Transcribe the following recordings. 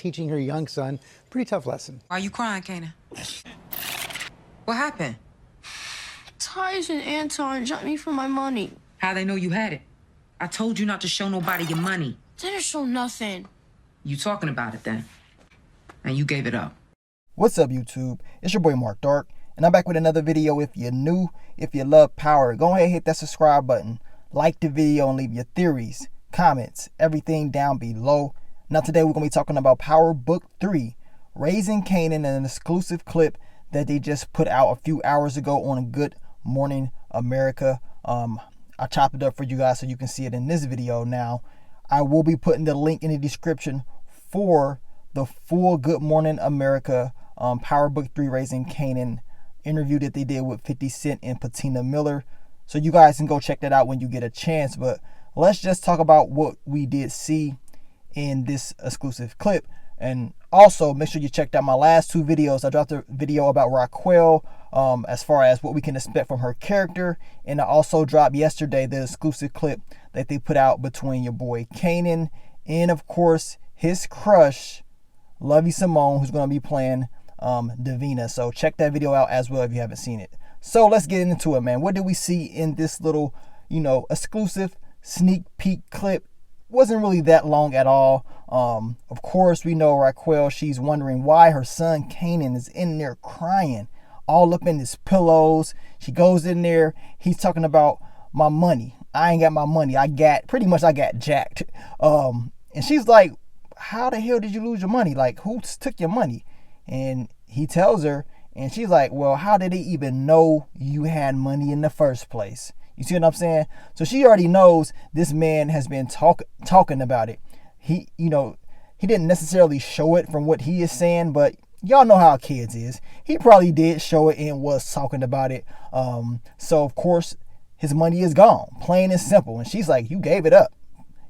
teaching her young son a pretty tough lesson. Why are you crying, Kanan? What happened? Tyus and Anton jumped me for my money. How they know you had it? I told you not to show nobody your money. Didn't show nothing. You talking about it then? And you gave it up. What's up, YouTube? It's your boy Mark Dark, and I'm back with another video. If you're new, if you love power, go ahead and hit that subscribe button, like the video, and leave your theories, comments, everything down below. Now today we're going to be talking about Power Book 3, Raising Kanan, an exclusive clip that they just put out a few hours ago on Good Morning America. I chopped it up for you guys so you can see it in this video. Now I will be putting the link in the description for the full Good Morning America Power Book 3 Raising Kanan interview that they did with 50 Cent and Patina Miller. So you guys can go check that out when you get a chance. But let's just talk about what we did see in this exclusive clip. And also make sure you checked out my last two videos. I dropped a video about Raquel as far as what we can expect from her character. And I also dropped yesterday the exclusive clip that they put out between your boy Kanan and, of course, his crush, Lovey Simone, who's going to be playing Davina. So check that video out as well if you haven't seen it. So let's get into it, man. What did we see in this little, exclusive sneak peek clip? Wasn't really that long at all. Of course, we know Raquel, she's wondering why her son Kanan is in there crying all up in his pillows. She goes in there, he's talking about my money. I ain't got my money. I got jacked. And she's like, how the hell did you lose your money? Like, who took your money? And he tells her, and she's like, well, how did they even know you had money in the first place? You see what I'm saying? So she already knows this man has been talking about it. He didn't necessarily show it from what he is saying, but y'all know how kids is. He probably did show it and was talking about it. So of course his money is gone, plain and simple. And she's like, you gave it up.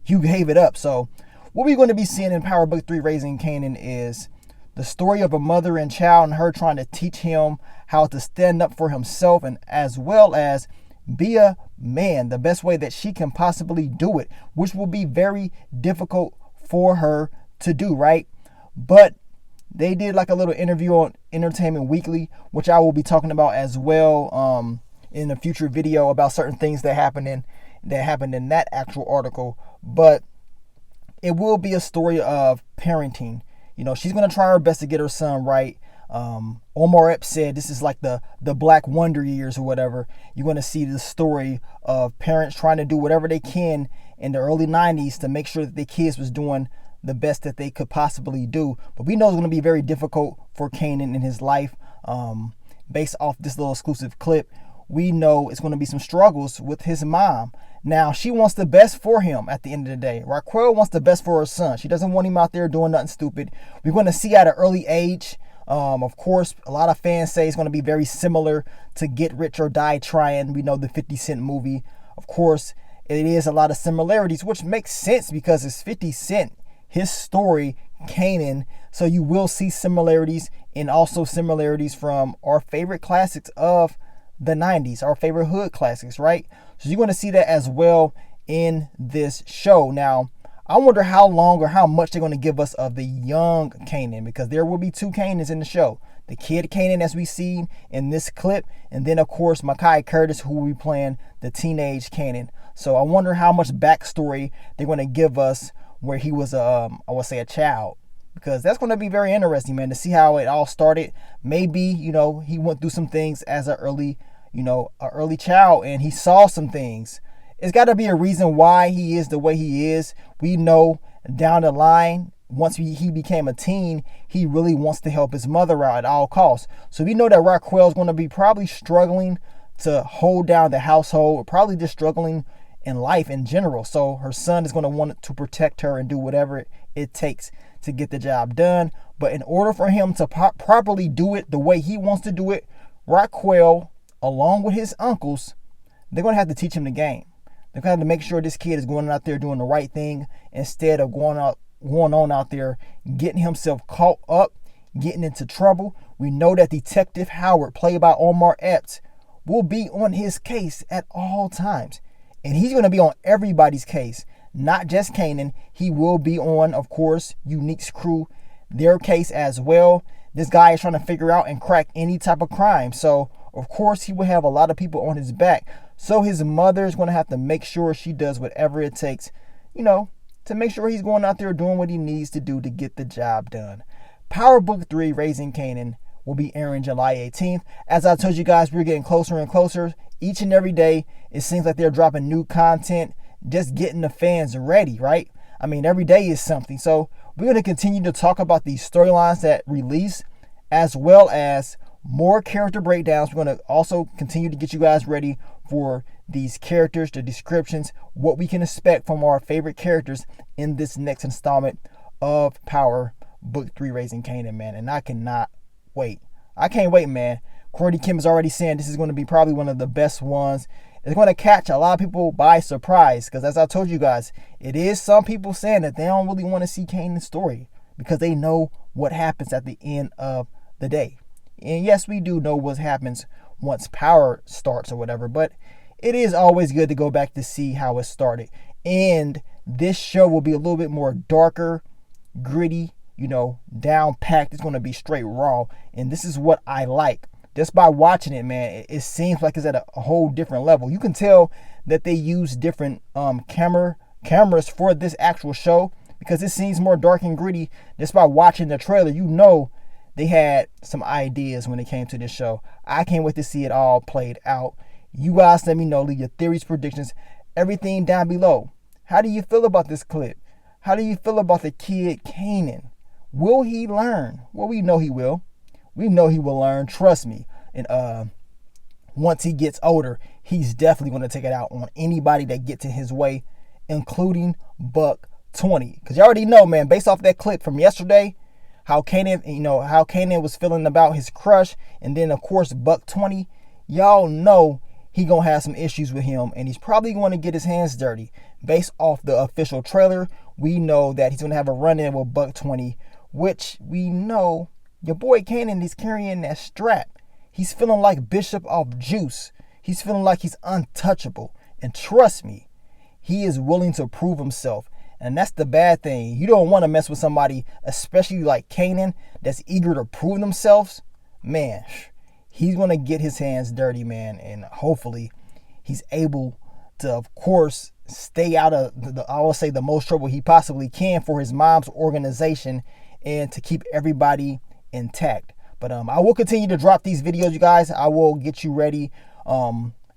You gave it up. So what we're going to be seeing in Power Book 3 Raising Kanan is the story of a mother and child and her trying to teach him how to stand up for himself and as well as be a man the best way that she can possibly do it, which will be very difficult for her to do, right? But they did like a little interview on Entertainment Weekly, which I will be talking about as well in a future video about certain things that happened in that actual article. But it will be a story of parenting. She's going to try her best to get her son right. Omar Epps said this is like the Black Wonder Years or whatever. You're going to see the story of parents trying to do whatever they can in the early 90s to make sure that their kids was doing the best that they could possibly do. But we know it's going to be very difficult for Kanan in his life. Based off this little exclusive clip, we know it's going to be some struggles with his mom. Now, she wants the best for him at the end of the day. Raquel wants the best for her son. She doesn't want him out there doing nothing stupid. We're going to see at an early age. Of course, a lot of fans say it's going to be very similar to Get Rich or Die Trying. We know the 50 Cent movie. Of course, it is a lot of similarities, which makes sense because it's 50 Cent, his story, Kanan. So you will see similarities and also similarities from our favorite classics of the 90s, our favorite hood classics, right? So you're going to see that as well in this show. Now, I wonder how long or how much they're going to give us of the young Kanan, because there will be two Kanans in the show. The kid Kanan as we see in this clip, and then of course Makai Curtis, who will be playing the teenage Kanan. So I wonder how much backstory they're going to give us where he was I would say a child, because that's going to be very interesting, man, to see how it all started. Maybe, he went through some things as an early child and he saw some things. It's got to be a reason why he is the way he is. We know down the line, once he became a teen, he really wants to help his mother out at all costs. So we know that Raquel is going to be probably struggling to hold down the household, or probably just struggling in life in general. So her son is going to want to protect her and do whatever it takes to get the job done. But in order for him to properly do it the way he wants to do it, Raquel, along with his uncles, they're going to have to teach him the game. They're going to have to make sure this kid is going out there doing the right thing instead of going on out there getting himself caught up, getting into trouble. We know that Detective Howard, played by Omar Epps, will be on his case at all times. And he's going to be on everybody's case, not just Kanan. He will be on, of course, Unique's crew their case as well. This guy is trying to figure out and crack any type of crime. So, of course, he will have a lot of people on his back. So his mother is going to have to make sure she does whatever it takes, to make sure he's going out there doing what he needs to do to get the job done. Power Book 3, Raising Kanan, will be airing July 18th. As I told you guys, we're getting closer and closer. Each and every day, it seems like they're dropping new content, just getting the fans ready, right? I mean, every day is something. So we're going to continue to talk about these storylines that release, as well as more character breakdowns. We're going to also continue to get you guys ready for these characters, the descriptions, what we can expect from our favorite characters in this next installment of Power Book 3, Raising Kanan, man. And I cannot wait. I can't wait, man. Cordy Kim is already saying this is going to be probably one of the best ones. It's going to catch a lot of people by surprise, because as I told you guys, it is some people saying that they don't really want to see Kanan's story because they know what happens at the end of the day. And yes, we do know what happens once Power starts or whatever, but it is always good to go back to see how it started. And this show will be a little bit more darker, gritty, down packed. It's going to be straight raw. And this is what I like. Just by watching it, man, it seems like it's at a whole different level. You can tell that they use different cameras for this actual show, because it seems more dark and gritty. Just by watching the trailer, they had some ideas when it came to this show. I can't wait to see it all played out. You guys let me know, leave your theories, predictions, everything down below. How do you feel about this clip? How do you feel about the kid Kanan? Will he learn? Well, we know he will. We know he will learn, trust me. And once he gets older, he's definitely going to take it out on anybody that gets in his way, including Buck 20. Because you already know, man, based off that clip from yesterday, how Kanan was feeling about his crush, and then of course Buck 20, y'all know he gonna have some issues with him, and he's probably going to get his hands dirty. Based off the official trailer, we know that he's gonna have a run-in with Buck 20, which we know your boy Kanan is carrying that strap. He's feeling like Bishop off Juice. He's feeling like he's untouchable, and trust me, he is willing to prove himself. And that's the bad thing. You don't want to mess with somebody, especially like Kanan, that's eager to prove themselves. Man, he's going to get his hands dirty, man. And hopefully he's able to, of course, stay out of, the most trouble he possibly can for his mom's organization and to keep everybody intact. But I will continue to drop these videos, you guys. I will get you ready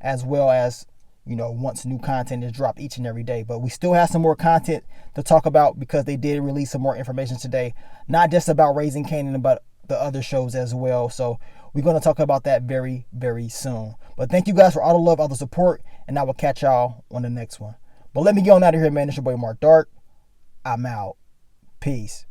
as well as, once new content is dropped each and every day. But we still have some more content to talk about, because they did release some more information today, not just about Raising Kanan, but the other shows as well. So we're going to talk about that very, very soon. But thank you guys for all the love, all the support, and I will catch y'all on the next one. But let me get on out of here, man. It's your boy Mark Dark. I'm out. Peace.